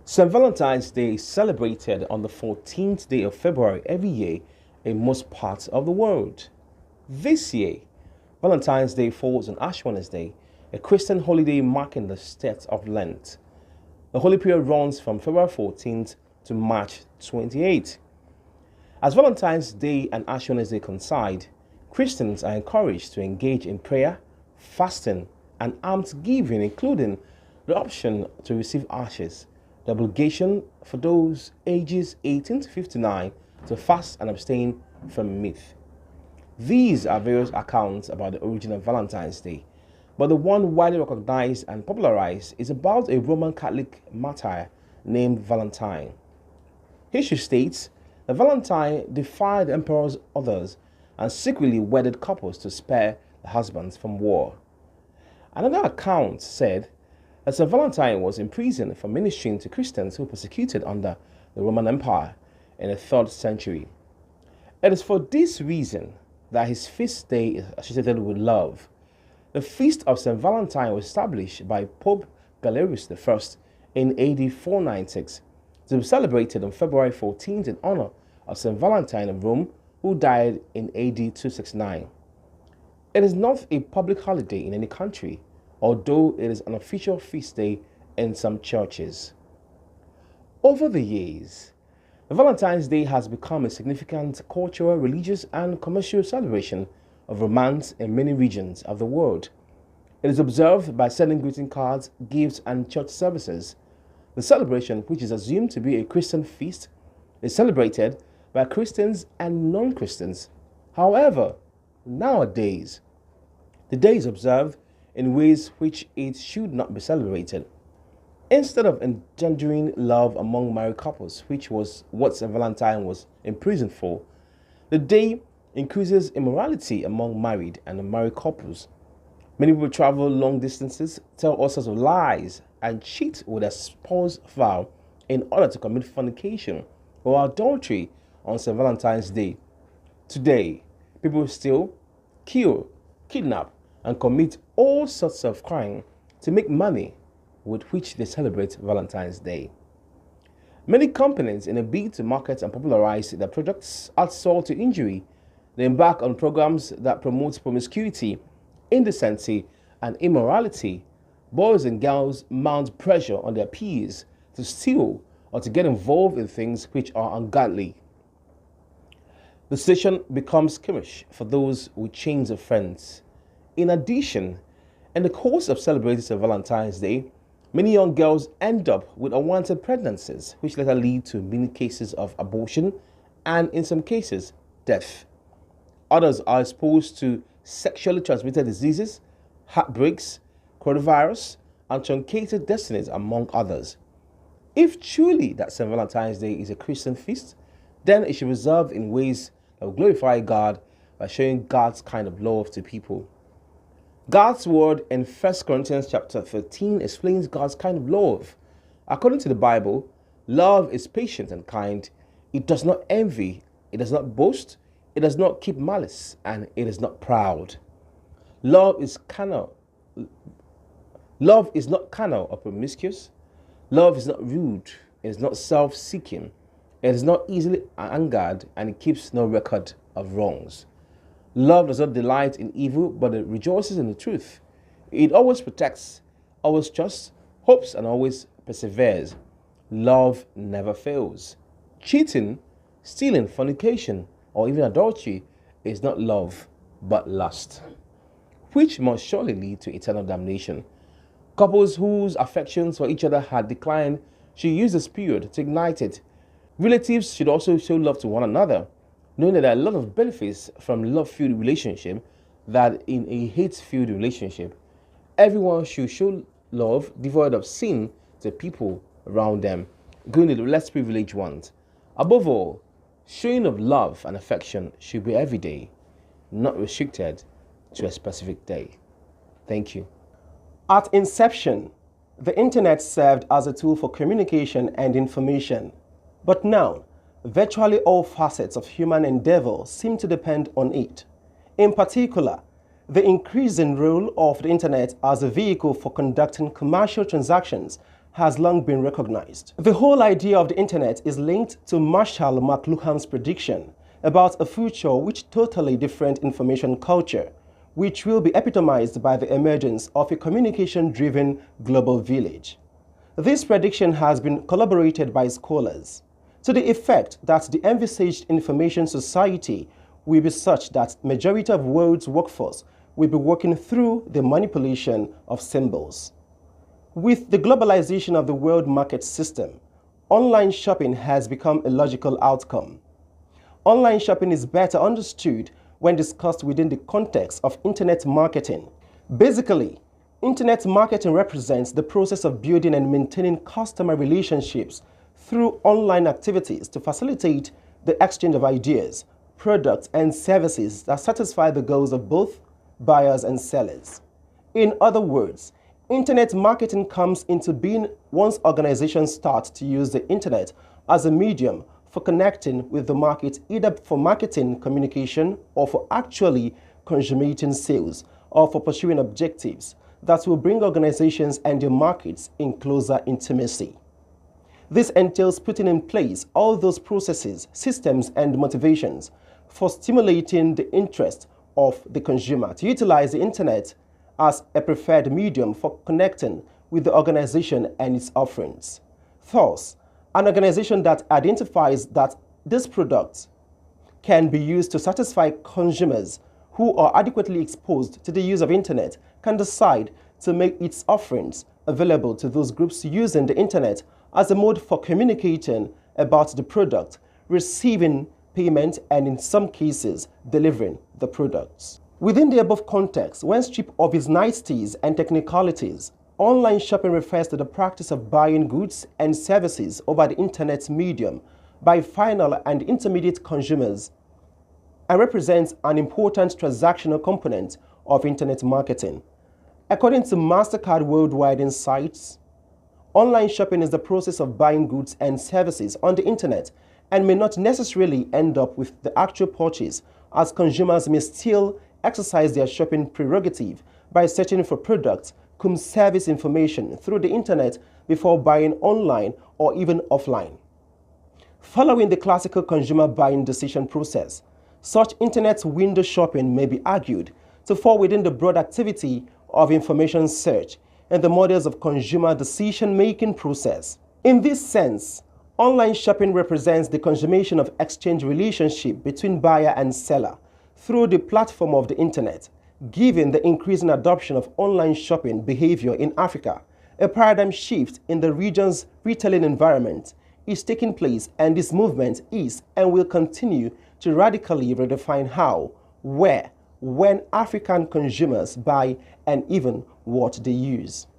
St. Valentine's Day is celebrated on the 14th day of February every year in most parts of the world. This year, Valentine's Day falls on Ash Wednesday, a Christian holiday marking the start of Lent. The holy period runs from February 14th to March 28th. As Valentine's Day and Ash Wednesday coincide, Christians are encouraged to engage in prayer, fasting, and almsgiving, including the option to receive ashes, the obligation for those ages 18 to 59 to fast and abstain from meat. These are various accounts about the origin of Valentine's Day, but the one widely recognized and popularized is about a Roman Catholic martyr named Valentine. History states that Valentine defied the emperor's orders and secretly wedded couples to spare the husbands from war. Another account said that St. Valentine was imprisoned for ministering to Christians who were persecuted under the Roman Empire in the 3rd century. It is for this reason that his feast day is associated with love. The feast of St. Valentine was established by Pope Galerius I in AD 496 to be celebrated on February 14th in honor of St. Valentine of Rome, who died in AD 269. It is not a public holiday in any country, although it is an official feast day in some churches. Over the years, Valentine's Day has become a significant cultural, religious, and commercial celebration of romance in many regions of the world. It is observed by sending greeting cards, gifts, and church services. The celebration, which is assumed to be a Christian feast, is celebrated by Christians and non-Christians. However, nowadays, the day is observed in ways which it should not be celebrated. Instead of engendering love among married couples, which was what St. Valentine was imprisoned for, the day increases immorality among married and unmarried couples. Many people travel long distances, tell all sorts of lies, and cheat with a spouse vow in order to commit fornication or adultery on St. Valentine's Day. Today, people steal, kill, kidnap, and commit all sorts of crime to make money with which they celebrate Valentine's Day. Many companies, in a bid to market and popularize their products, add salt to injury. They embark on programs that promote promiscuity, indecency, and immorality. Boys and girls mount pressure on their peers to steal or to get involved in things which are ungodly. The situation becomes skirmish for those with chains of friends. In addition, in the course of celebrating St. Valentine's Day, many young girls end up with unwanted pregnancies, which later lead to many cases of abortion and, in some cases, death. Others are exposed to sexually transmitted diseases, heartbreaks, coronavirus, and truncated destinies, among others. If truly that St. Valentine's Day is a Christian feast, then it should be observed in ways that will glorify God by showing God's kind of love to people. God's word in 1 Corinthians chapter 13 explains God's kind of love. According to the Bible, love is patient and kind. It does not envy, it does not boast, it does not keep malice, and it is not proud. Love is not carnal or promiscuous. Love is not rude. It is not self-seeking. It is not easily angered, and it keeps no record of wrongs. Love does not delight in evil, but it rejoices in the truth. It always protects, always trusts, hopes, and always perseveres. Love never fails. Cheating, stealing, fornication, or even adultery is not love, but lust, which must surely lead to eternal damnation. Couples whose affections for each other had declined should use this period to ignite it. Relatives should also show love to one another, knowing that there are a lot of benefits from love-filled relationship that in a hate-filled relationship. Everyone should show love devoid of sin to people around them, including the less privileged ones. Above all, showing of love and affection should be every day, not restricted to a specific day. Thank you. At inception, the internet served as a tool for communication and information. But now, virtually all facets of human endeavor seem to depend on it. In particular, the increasing role of the internet as a vehicle for conducting commercial transactions has long been recognized. The whole idea of the internet is linked to Marshall McLuhan's prediction about a future with totally different information culture, which will be epitomized by the emergence of a communication-driven global village. This prediction has been corroborated by scholars to the effect that the envisaged information society will be such that majority of world's workforce will be working through the manipulation of symbols. With the globalization of the world market system, online shopping has become a logical outcome. Online shopping is better understood when discussed within the context of internet marketing. Basically, internet marketing represents the process of building and maintaining customer relationships through online activities to facilitate the exchange of ideas, products, and services that satisfy the goals of both buyers and sellers. In other words, internet marketing comes into being once organizations start to use the internet as a medium for connecting with the market, either for marketing communication or for actually consummating sales or for pursuing objectives that will bring organizations and their markets in closer intimacy. This entails putting in place all those processes, systems, and motivations for stimulating the interest of the consumer to utilize the internet as a preferred medium for connecting with the organization and its offerings. Thus, an organization that identifies that this product can be used to satisfy consumers who are adequately exposed to the use of internet can decide to make its offerings available to those groups using the internet as a mode for communicating about the product, receiving payment, and in some cases, delivering the products. Within the above context, when stripped of its niceties and technicalities, online shopping refers to the practice of buying goods and services over the internet medium by final and intermediate consumers and represents an important transactional component of internet marketing. According to MasterCard Worldwide Insights, online shopping is the process of buying goods and services on the internet and may not necessarily end up with the actual purchase, as consumers may still exercise their shopping prerogative by searching for products, service information through the internet before buying online or even offline. Following the classical consumer buying decision process, such internet window shopping may be argued to fall within the broad activity of information search and the models of consumer decision-making process. In this sense, online shopping represents the consummation of exchange relationship between buyer and seller through the platform of the internet. Given the increasing adoption of online shopping behavior in Africa, a paradigm shift in the region's retailing environment is taking place, and this movement is and will continue to radically redefine how, where, when African consumers buy and even what they use.